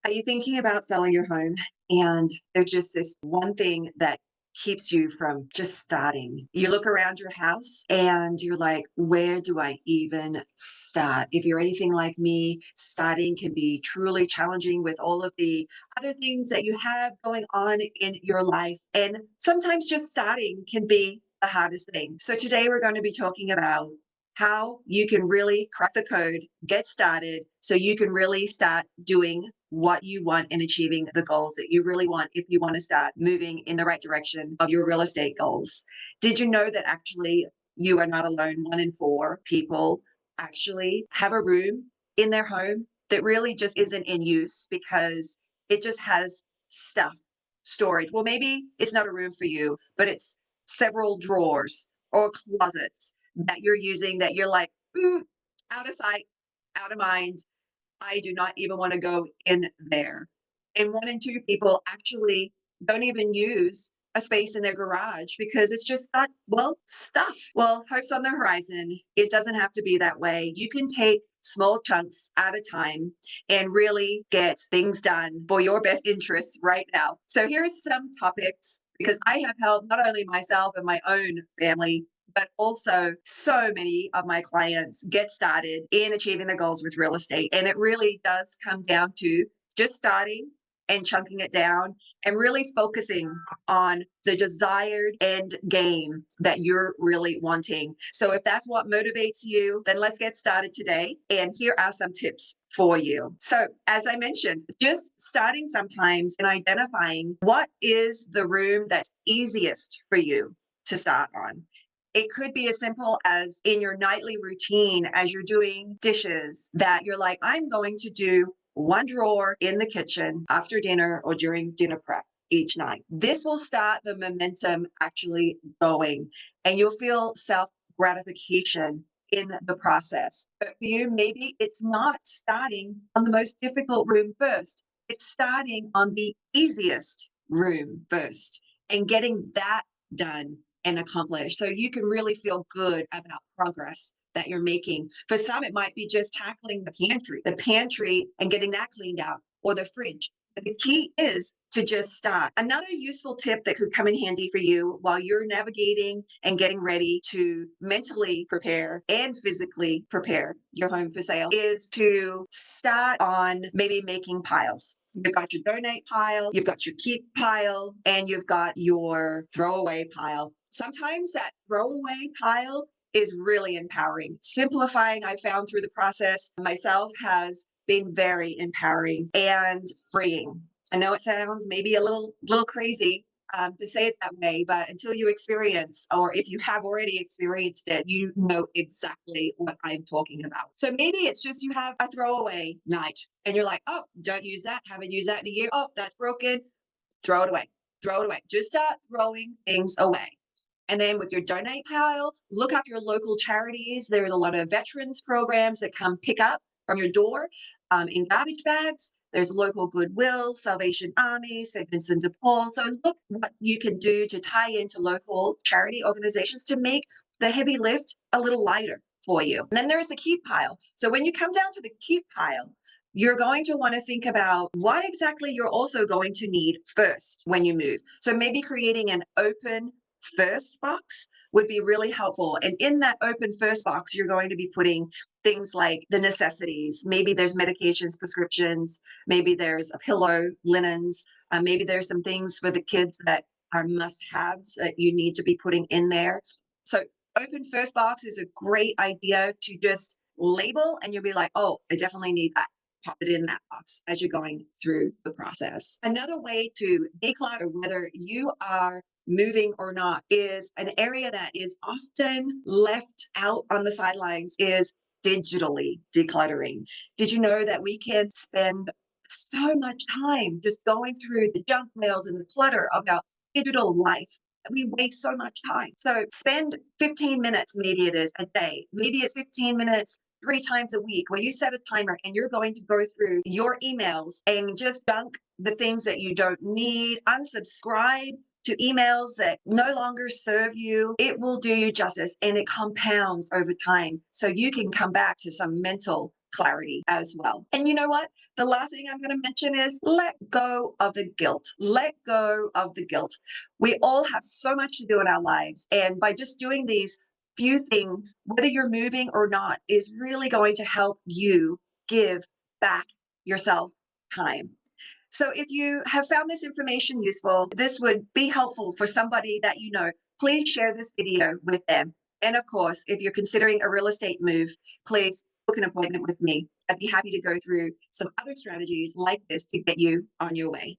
Are you thinking about selling your home? And there's just this one thing that keeps you from just starting. You look around your house and you're like, where do I even start? If you're anything like me, starting can be truly challenging with all of the other things that you have going on in your life. And sometimes just starting can be the hardest thing. So today we're going to be talking about how you can really crack the code, get started, so you can really start doing what you want and achieving the goals that you really want if you want to start moving in the right direction of your real estate goals. Did you know that actually you are not alone? One in four people actually have a room in their home that really just isn't in use because it just has stuff, storage. Well, maybe it's not a room for you, but it's several drawers or closets that you're using that you're like, out of sight, out of mind. I do not even want to go in there. And one in two people actually don't even use a space in their garage because it's just not, well, stuff. Well, hope's on the horizon. It doesn't have to be that way. You can take small chunks at a time and really get things done for your best interests right now. So here are some topics because I have helped not only myself and my own family but also so many of my clients get started in achieving their goals with real estate. And it really does come down to just starting and chunking it down and really focusing on the desired end game that you're really wanting. So if that's what motivates you, then let's get started today. And here are some tips for you. So as I mentioned, just starting sometimes and identifying what is the room that's easiest for you to start on. It could be as simple as in your nightly routine as you're doing dishes that you're like, I'm going to do one drawer in the kitchen after dinner or during dinner prep each night. This will start the momentum actually going, and you'll feel self gratification in the process. But for you, maybe it's not starting on the most difficult room first, it's starting on the easiest room first and getting that done and accomplish. So you can really feel good about progress that you're making. For some, it might be just tackling the pantry and getting that cleaned out or the fridge. But the key is to just start. Another useful tip that could come in handy for you while you're navigating and getting ready to mentally prepare and physically prepare your home for sale is to start on maybe making piles. You've got your donate pile, you've got your keep pile, and you've got your throwaway pile. Sometimes that throwaway pile is really empowering. Simplifying, I found through the process myself, has been very empowering and freeing. I know it sounds maybe a little crazy to say it that way, but until you experience, or if you have already experienced it, you know exactly what I'm talking about. So maybe it's just you have a throwaway night and you're like, oh, don't use that. Haven't used that in a year. Oh, that's broken. Throw it away. Throw it away. Just start throwing things away. And then with your donate pile, look up your local charities. There's a lot of veterans programs that come pick up from your door in garbage bags. There's local Goodwill, Salvation Army, St. Vincent de Paul. So look what you can do to tie into local charity organizations to make the heavy lift a little lighter for you. And then there's the keep pile. So when you come down to the keep pile, you're going to want to think about what exactly you're also going to need first when you move. So maybe creating an open first box would be really helpful. And in that open first box, you're going to be putting things like the necessities. Maybe there's medications, prescriptions, maybe there's a pillow, linens, maybe there's some things for the kids that are must haves that you need to be putting in there. So, open first box is a great idea to just label, and you'll be like, oh, I definitely need that. Pop it in that box as you're going through the process. Another way to declutter, whether you are moving or not, is an area that is often left out on the sidelines is digitally decluttering. Did you know that we can spend so much time just going through the junk mails and the clutter of our digital life? We waste so much time. So spend 15 minutes, maybe it is a day, maybe it's 15 minutes 3 times a week where you set a timer and you're going to go through your emails and just dunk the things that you don't need, unsubscribe to emails that no longer serve you. It will do you justice and it compounds over time. So you can come back to some mental clarity as well. And you know what? The last thing I'm going to mention is let go of the guilt. Let go of the guilt. We all have so much to do in our lives. And by just doing these few things, whether you're moving or not, is really going to help you give back yourself time. So if you have found this information useful, this would be helpful for somebody that you know, please share this video with them. And of course, if you're considering a real estate move, please book an appointment with me. I'd be happy to go through some other strategies like this to get you on your way.